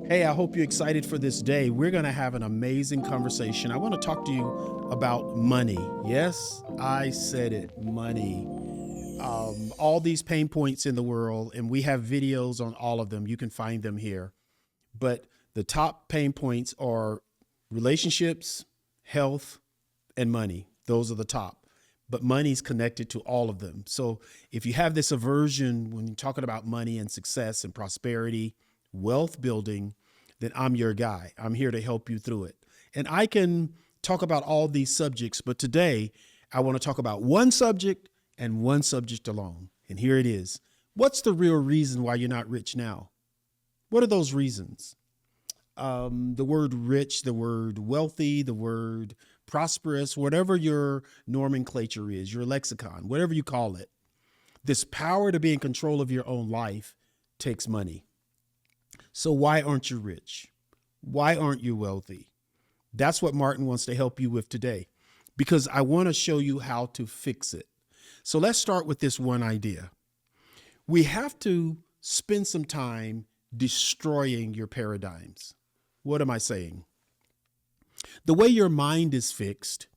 Hey, I hope you're excited for this day. We're going to have an amazing conversation. I want to talk to you about money. Yes, I said it, money. All these pain points in the world, and we have videos on all of them. You can find them here. But the top pain points are relationships, health, and money. Those are the top. But money's connected to all of them. So if you have this aversion when you're talking about money and success and prosperity, wealth building, then I'm your guy. I'm here to help you through it. And I can talk about all these subjects, but today I want to talk about one subject and one subject alone. And here it is. What's the real reason why you're not rich now? What are those reasons? The word rich, the word wealthy, the word prosperous, whatever your nomenclature is, your lexicon, whatever you call it, this power to be in control of your own life takes money. So why aren't you rich? Why aren't you wealthy? That's what Martin wants to help you with today, because I want to show you how to fix it. So let's start with this one idea. We have to spend some time destroying your paradigms. What am I saying? The way your mind is fixed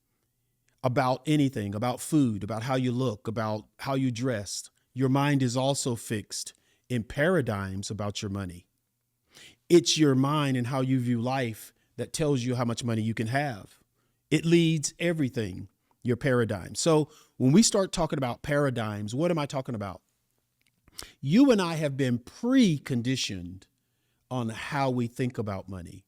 about anything, about food, about how you look, about how you dress, your mind is also fixed in paradigms about your money. It's your mind and how you view life that tells you how much money you can have. It leads everything, your paradigm. So when we start talking about paradigms, what am I talking about? You and I have been pre-conditioned on how we think about money.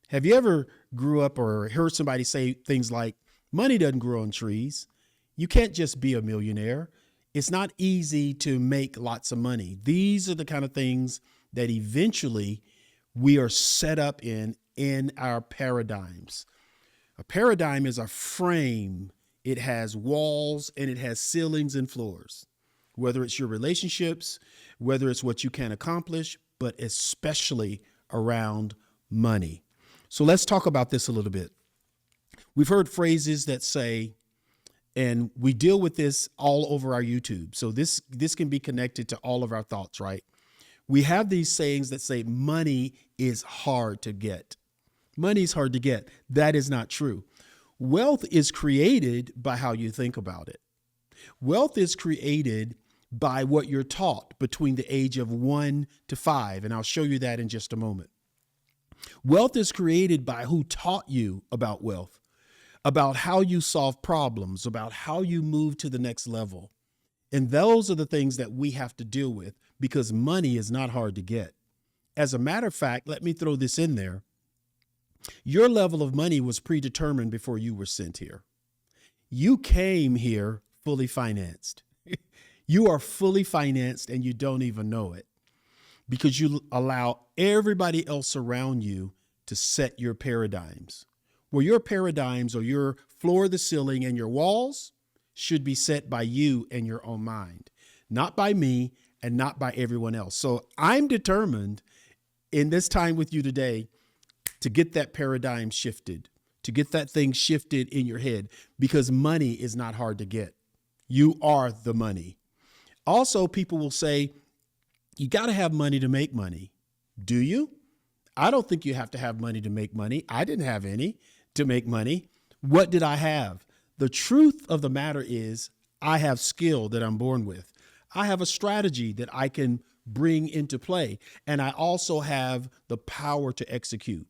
Have you ever grew up or heard somebody say things like, money doesn't grow on trees. You can't just be a millionaire. It's not easy to make lots of money. These are the kind of things that eventually we are set up in our paradigms. A paradigm is a frame. It has walls and it has ceilings and floors, whether it's your relationships, whether it's what you can accomplish, but especially around money. So let's talk about this a little bit. We've heard phrases that say, and we deal with this all over our YouTube. So this can be connected to all of our thoughts, right? We have these sayings that say money is hard to get. Money is hard to get. That is not true. Wealth is created by how you think about it. Wealth is created by what you're taught between the age of 1 to 5. And I'll show you that in just a moment. Wealth is created by who taught you about wealth, about how you solve problems, about how you move to the next level. And those are the things that we have to deal with, because money is not hard to get. As a matter of fact, let me throw this in there. Your level of money was predetermined before you were sent here. You came here fully financed. You are fully financed and you don't even know it, because you allow everybody else around you to set your paradigms. Well, your paradigms or your floor, the ceiling, and your walls should be set by you and your own mind, not by me and not by everyone else. So I'm determined in this time with you today to get that paradigm shifted, to get that thing shifted in your head, because money is not hard to get. You are the money. Also, people will say, you got to have money to make money. Do you? I don't think you have to have money to make money. I didn't have any to make money. What did I have? The truth of the matter is I have skill that I'm born with. I have a strategy that I can bring into play. And I also have the power to execute.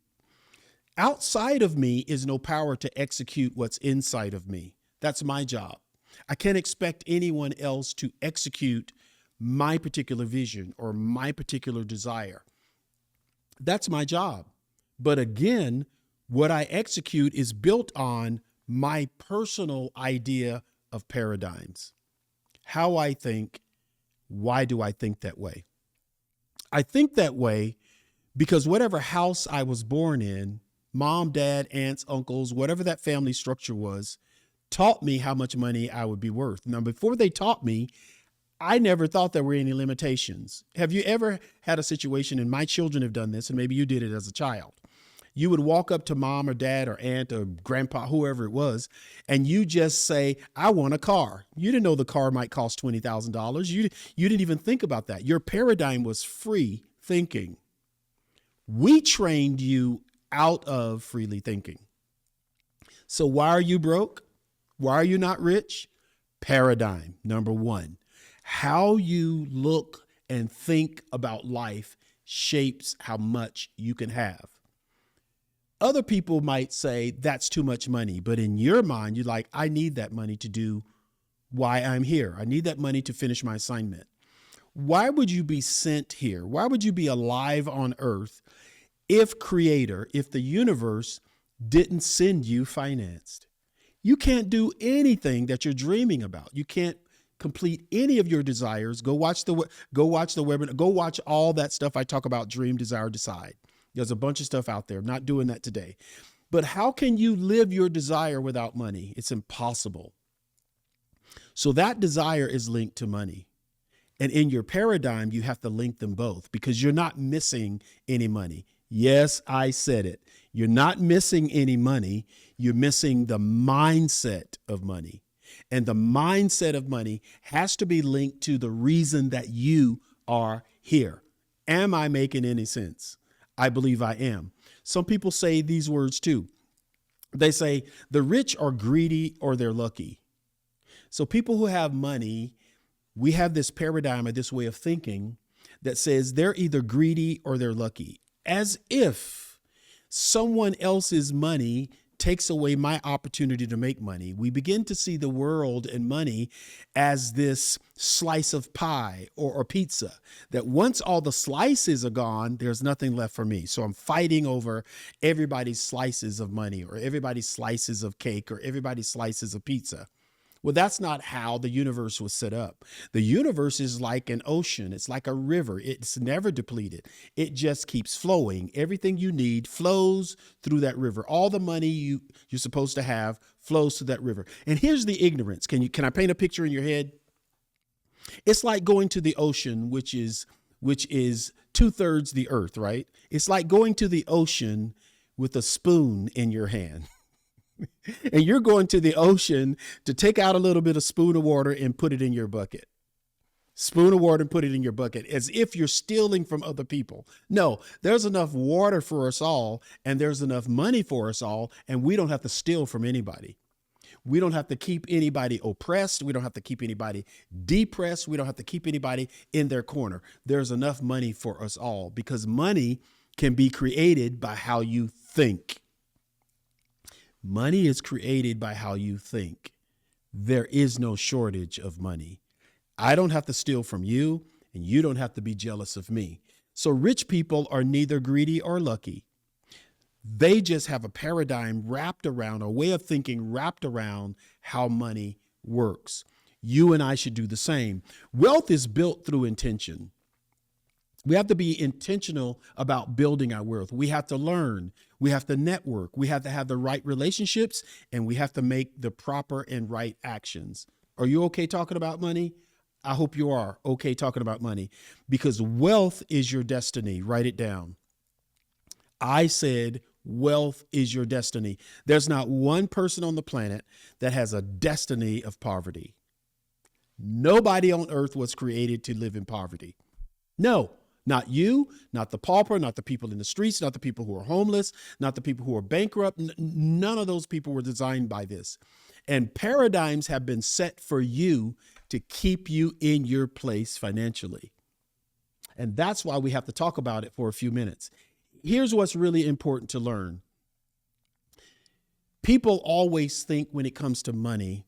Outside of me is no power to execute what's inside of me. That's my job. I can't expect anyone else to execute my particular vision or my particular desire. That's my job. But again, what I execute is built on my personal idea of paradigms. How I think, why do I think that way? I think that way because whatever house I was born in, mom, dad, aunts, uncles, whatever that family structure was, taught me how much money I would be worth. Now, before they taught me, I never thought there were any limitations. Have you ever had a situation, and my children have done this, and maybe you did it as a child. You would walk up to mom or dad or aunt or grandpa, whoever it was, and you just say, I want a car. You didn't know the car might cost $20,000. You didn't even think about that. Your paradigm was free thinking. We trained you out of freely thinking. So why are you broke? Why are you not rich? Paradigm, number one. How you look and think about life shapes how much you can have. Other people might say that's too much money, but in your mind, you're like, I need that money to do why I'm here. I need that money to finish my assignment. Why would you be sent here? Why would you be alive on earth if if the universe didn't send you financed? You can't do anything that you're dreaming about. You can't complete any of your desires. Go watch the webinar. Go watch all that stuff I talk about, dream, desire, decide. There's a bunch of stuff out there. I'm not doing that today. But how can you live your desire without money? It's impossible. So that desire is linked to money. And in your paradigm, you have to link them both because you're not missing any money. Yes, I said it. You're not missing any money. You're missing the mindset of money. And the mindset of money has to be linked to the reason that you are here. Am I making any sense? I believe I am. Some people say these words too. They say the rich are greedy or they're lucky. So people who have money, we have this paradigm or this way of thinking that says they're either greedy or they're lucky, as if someone else's money takes away my opportunity to make money. We begin to see the world and money as this slice of pie or pizza, that once all the slices are gone, there's nothing left for me. So I'm fighting over everybody's slices of money or everybody's slices of cake or everybody's slices of pizza. Well, that's not how the universe was set up. The universe is like an ocean. It's like a river. It's never depleted. It just keeps flowing. Everything you need flows through that river. All the money you're supposed to have flows through that river. And here's the ignorance. Can I paint a picture in your head? It's like going to the ocean, which is 2/3 the earth, right? It's like going to the ocean with a spoon in your hand. And you're going to the ocean to take out a little bit of spoon of water and put it in your bucket. Spoon of water and put it in your bucket as if you're stealing from other people. No, there's enough water for us all and there's enough money for us all, and we don't have to steal from anybody. We don't have to keep anybody oppressed. We don't have to keep anybody depressed. We don't have to keep anybody in their corner. There's enough money for us all because money can be created by how you think. Money is created by how you think. There is no shortage of money. I don't have to steal from you, and you don't have to be jealous of me. So rich people are neither greedy or lucky. They just have a paradigm wrapped around, a way of thinking wrapped around how money works. You and I should do the same. Wealth is built through intention. We have to be intentional about building our wealth. We have to learn. We have to network. We have to have the right relationships, and we have to make the proper and right actions. Are you okay talking about money? I hope you are okay talking about money, because wealth is your destiny. Write it down. I said wealth is your destiny. There's not one person on the planet that has a destiny of poverty. Nobody on earth was created to live in poverty. No. Not you, not the pauper, not the people in the streets, not the people who are homeless, not the people who are bankrupt. None of those people were designed by this. And paradigms have been set for you to keep you in your place financially. And that's why we have to talk about it for a few minutes. Here's what's really important to learn. People always think when it comes to money,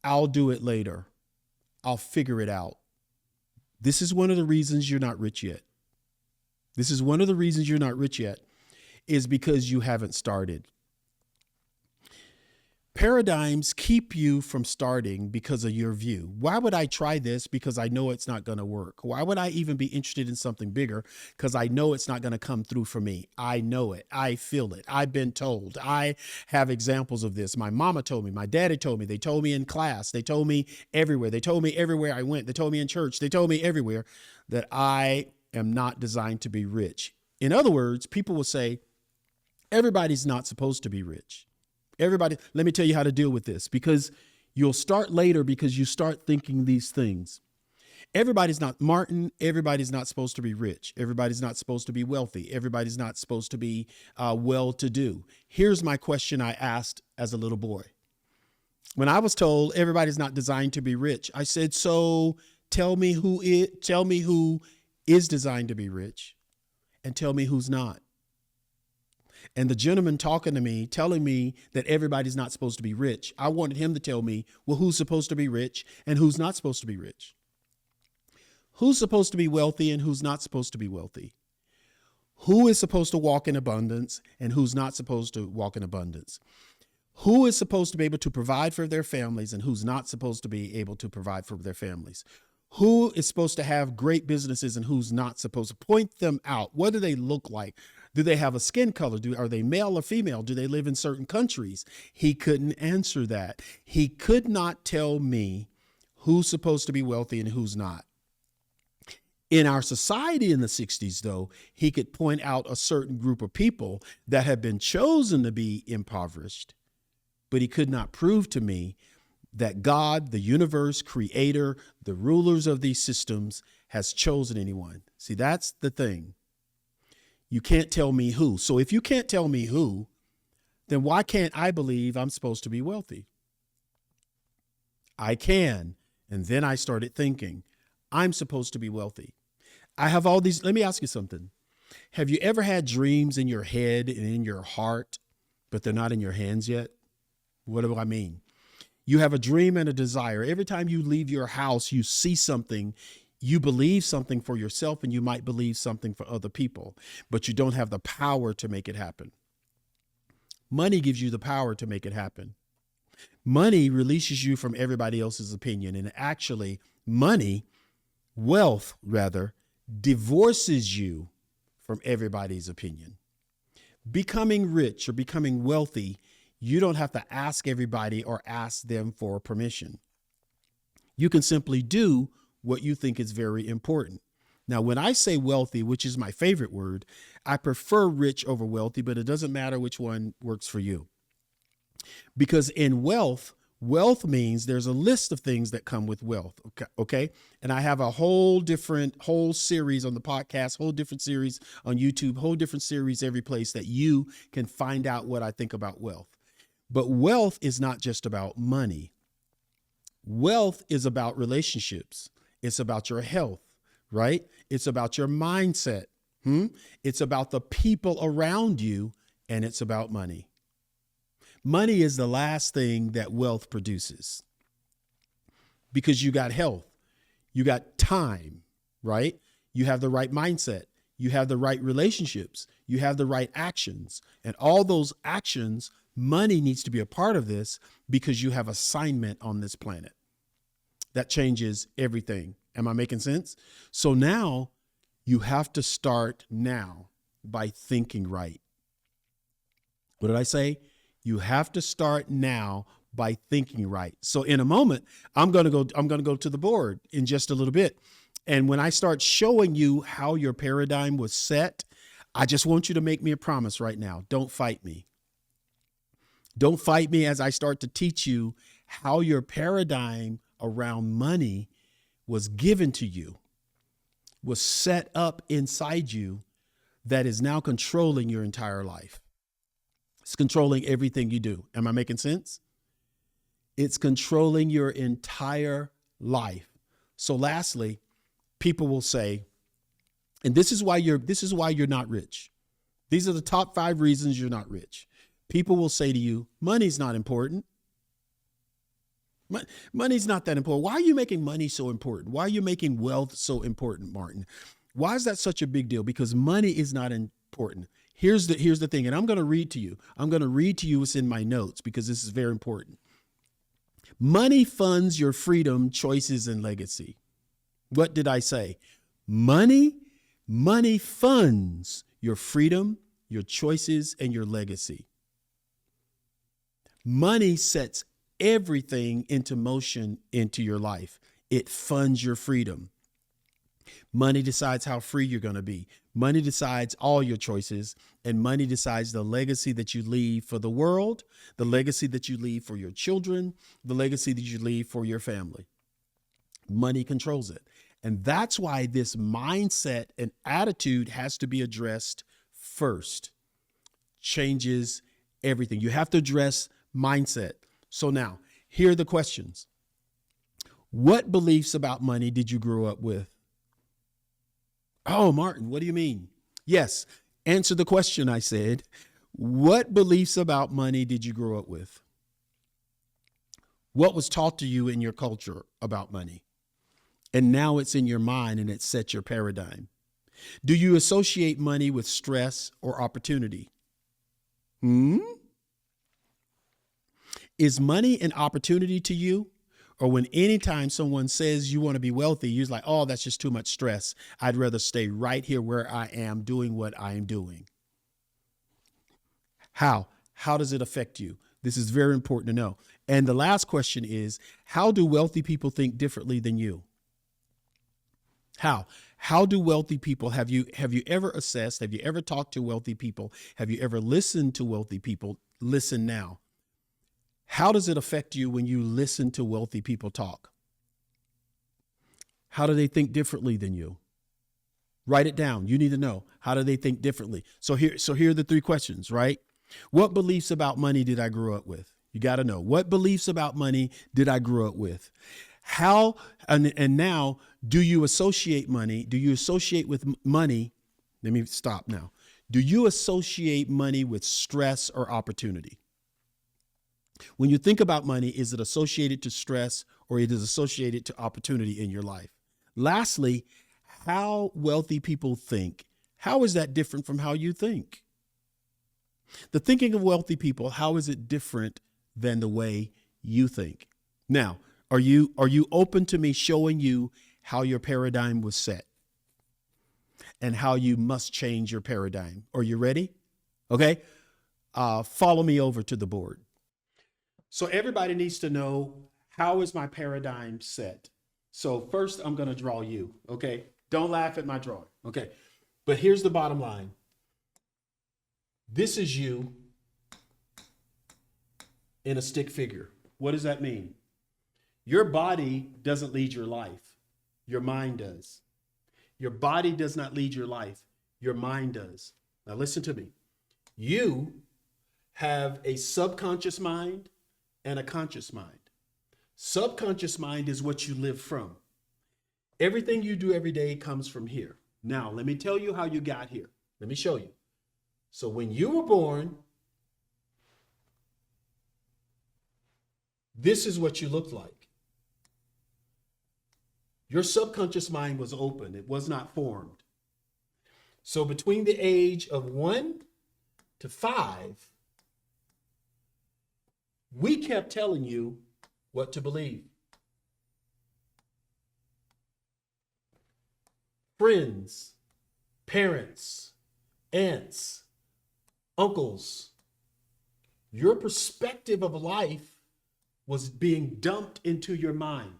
I'll do it later. I'll figure it out. This is one of the reasons you're not rich yet. This is one of the reasons you're not rich yet is because you haven't started. Paradigms keep you from starting because of your view. Why would I try this? Because I know it's not going to work. Why would I even be interested in something bigger? Because I know it's not going to come through for me. I know it. I feel it. I've been told. I have examples of this. My mama told me. My daddy told me. They told me in class. They told me everywhere. They told me everywhere I went. They told me in church. They told me everywhere that I am not designed to be rich. In other words, people will say, everybody's not supposed to be rich. Everybody, let me tell you how to deal with this, because you'll start later because you start thinking these things. Everybody's not Martin. Everybody's not supposed to be rich. Everybody's not supposed to be wealthy. Everybody's not supposed to be well-to-do. Here's my question I asked as a little boy. When I was told everybody's not designed to be rich, I said, so tell me who is designed to be rich and tell me who's not. And the gentleman talking to me, telling me that everybody's not supposed to be rich, I wanted him to tell me, well, who's supposed to be rich and who's not supposed to be rich? Who's supposed to be wealthy and who's not supposed to be wealthy? Who is supposed to walk in abundance and who's not supposed to walk in abundance? Who is supposed to be able to provide for their families and who's not supposed to be able to provide for their families? Who is supposed to have great businesses and who's not supposed to? Point them out. What do they look like? Do they have a skin color? Are they male or female? Do they live in certain countries? He couldn't answer that. He could not tell me who's supposed to be wealthy and who's not. In our society in the 60s, though, he could point out a certain group of people that have been chosen to be impoverished, but he could not prove to me that God, the universe, creator, the rulers of these systems, has chosen anyone. See, that's the thing. You can't tell me who. So if you can't tell me who, then why can't I believe I'm supposed to be wealthy? I can. And then I started thinking, I'm supposed to be wealthy. I have all these. Let me ask you something. Have you ever had dreams in your head and in your heart, but they're not in your hands yet? What do I mean? You have a dream and a desire. Every time you leave your house, you see something, you believe something for yourself, and you might believe something for other people, but you don't have the power to make it happen. Money gives you the power to make it happen. Money releases you from everybody else's opinion. And actually, wealth rather, divorces you from everybody's opinion. Becoming rich or becoming wealthy, you don't have to ask everybody or ask them for permission. You can simply do what you think is very important. Now, when I say wealthy, which is my favorite word, I prefer rich over wealthy, but it doesn't matter which one works for you. Because in wealth means there's a list of things that come with wealth. Okay. And I have a whole series on the podcast, whole different series on YouTube, whole different series every place that you can find out what I think about wealth. But wealth is not just about money. Wealth is about relationships. It's about your health, right? It's about your mindset. It's about the people around you, and it's about money. Money is the last thing that wealth produces because you got health, you got time, right? You have the right mindset, you have the right relationships, you have the right actions, and all those actions, money needs to be a part of this because you have assignment on this planet. That changes everything. Am I making sense? So now you have to start now by thinking right. What did I say? You have to start now by thinking right. So in a moment, I'm going to go to the board in just a little bit. And when I start showing you how your paradigm was set, I just want you to make me a promise right now. Don't fight me. Don't fight me as I start to teach you how your paradigm around money was given to you, was set up inside you, that is now controlling your entire life. It's controlling everything you do. Am I making sense? It's controlling your entire life. So lastly, people will say, and this is why you're not rich. These are the top 5 reasons you're not rich. People will say to you, money's not important. Money's not that important. Why are you making money so important? Why are you making wealth so important, Martin? Why is that such a big deal? Because money is not important. Here's the thing, and I'm going to read to you. I'm going to read to you what's in my notes because this is very important. Money funds your freedom, choices, and legacy. What did I say? Money funds your freedom, your choices, and your legacy. Money sets everything into motion into your life. It funds your freedom. Money decides how free you're going to be. Money decides all your choices, and money decides the legacy that you leave for the world, the legacy that you leave for your children, the legacy that you leave for your family. Money controls it. And that's why this mindset and attitude has to be addressed first. Changes everything. You have to address mindset. So now, here are the questions. What beliefs about money did you grow up with? Oh, Martin, what do you mean? Yes, answer the question, I said. What beliefs about money did you grow up with? What was taught to you in your culture about money? And now it's in your mind and it sets your paradigm. Do you associate money with stress or opportunity? Is money an opportunity to you? Or when anytime someone says you want to be wealthy, you're like, oh, that's just too much stress. I'd rather stay right here where I am doing what I am doing. How? How does it affect you? This is very important to know. And the last question is, how do wealthy people think differently than you? How? How do wealthy people, have you ever assessed, have you ever talked to wealthy people? Have you ever listened to wealthy people? Listen now. How does it affect you when you listen to wealthy people talk? How do they think differently than you? Write it down. You need to know. How do they think differently? So here are the three questions, right? What beliefs about money did I grow up with? You got to know. What beliefs about money did I grow up with? How, and now, do you associate money? Do you associate with money? Let me stop now. Do you associate money with stress or opportunity? When you think about money, is it associated to stress or it is associated to opportunity in your life? Lastly, how wealthy people think. How is that different from how you think? The thinking of wealthy people, how is it different than the way you think? Now, are you open to me showing you how your paradigm was set and how you must change your paradigm? Are you ready? Okay. Follow me over to the board. So everybody needs to know, how is my paradigm set? So first I'm going to draw you. Okay. Don't laugh at my drawing. Okay. But here's the bottom line. This is you in a stick figure. What does that mean? Your body doesn't lead your life. Your mind does. Your body does not lead your life. Your mind does. Now listen to me. You have a subconscious mind and a conscious mind. Subconscious mind is what you live from. Everything you do every day comes from here. Now, let me tell you how you got here. Let me show you. So when you were born, this is what you looked like. Your subconscious mind was open. It was not formed. So between the age of 1 to 5, we kept telling you what to believe. Friends, parents, aunts, uncles, your perspective of life was being dumped into your mind.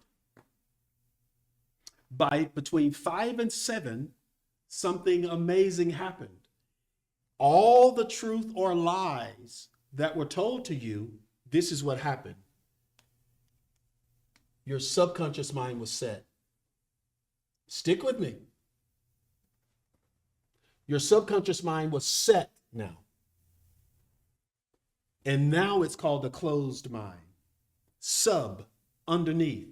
By between 5 and 7, something amazing happened. All the truth or lies that were told to you, this is what happened. Your subconscious mind was set. Stick with me. Your subconscious mind was set now. And now it's called a closed mind. Sub, underneath.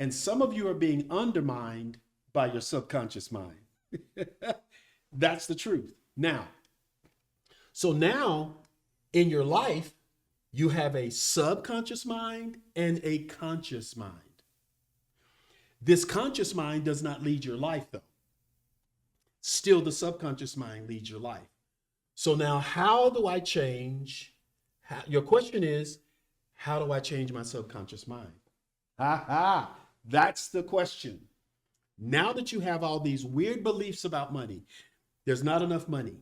And some of you are being undermined by your subconscious mind. That's the truth. Now, so now in your life, you have a subconscious mind and a conscious mind. This conscious mind does not lead your life, though. Still, the subconscious mind leads your life. So now, how do I change? Your question is, how do I change my subconscious mind? That's the question. Now that you have all these weird beliefs about money, there's not enough money.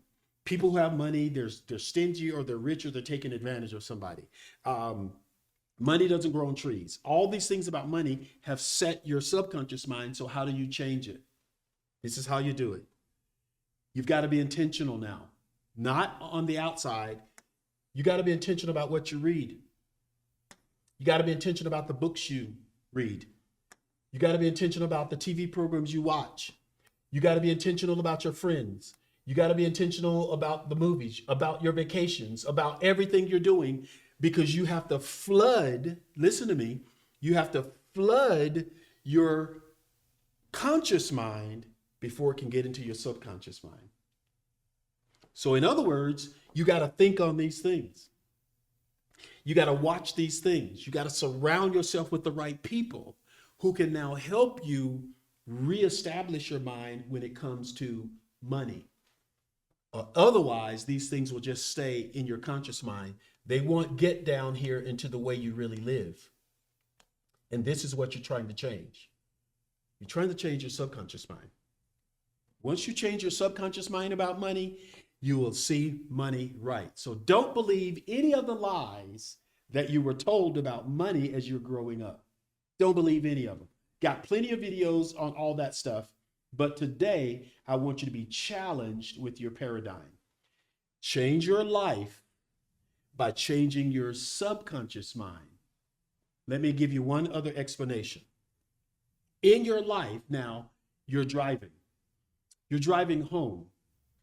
People who have money, they're stingy or they're rich or they're taking advantage of somebody. Money doesn't grow on trees. All these things about money have set your subconscious mind. So how do you change it? This is how you do it. You've got to be intentional now, not on the outside. You got to be intentional about what you read. You got to be intentional about the books you read. You got to be intentional about the TV programs you watch. You got to be intentional about your friends. You got to be intentional about the movies, about your vacations, about everything you're doing, because you have to flood, listen to me, you have to flood your conscious mind before it can get into your subconscious mind. So in other words, you got to think on these things. You got to watch these things. You got to surround yourself with the right people who can now help you reestablish your mind when it comes to money. Otherwise, these things will just stay in your conscious mind. They won't get down here into the way you really live. And this is what you're trying to change. You're trying to change your subconscious mind. Once you change your subconscious mind about money, you will see money right. So don't believe any of the lies that you were told about money as you're growing up. Don't believe any of them. Got plenty of videos on all that stuff. But today, I want you to be challenged with your paradigm. Change your life by changing your subconscious mind. Let me give you one other explanation. In your life now, you're driving. You're driving home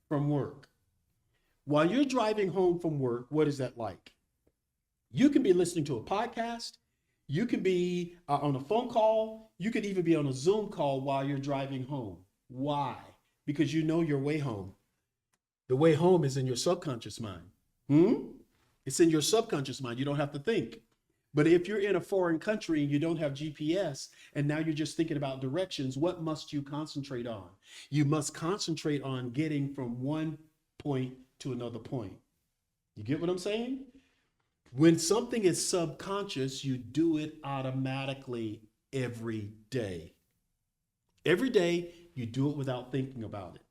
from work. While you're driving home from work, what is that like? You can be listening to a podcast. You can be on a phone call. You could even be on a Zoom call while you're driving home. Why? Because you know your way home. The way home is in your subconscious mind. It's in your subconscious mind. You don't have to think. But if you're in a foreign country and you don't have GPS and now you're just thinking about directions, what must you concentrate on? You must concentrate on getting from one point to another point. You get what I'm saying? When something is subconscious, you do it automatically every day. Every day, you do it without thinking about it.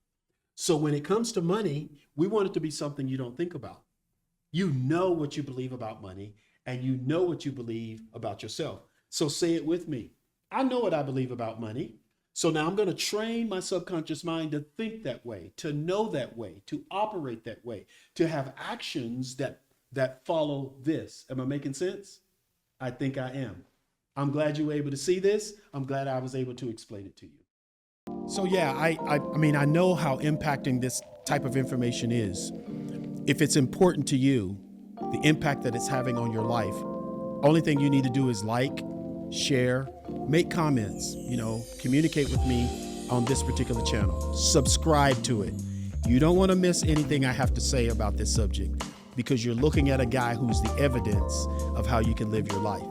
So when it comes to money, we want it to be something you don't think about. You know what you believe about money, and you know what you believe about yourself. So say it with me. I know what I believe about money. So now I'm going to train my subconscious mind to think that way, to know that way, to operate that way, to have actions that follow this. Am I making sense? I think I am. I'm glad you were able to see this. I'm glad I was able to explain it to you. So yeah, I mean, I know how impacting this type of information is. If it's important to you, the impact that it's having on your life, only thing you need to do is like, share, make comments, communicate with me on this particular channel. Subscribe to it. You don't want to miss anything I have to say about this subject, because you're looking at a guy who's the evidence of how you can live your life.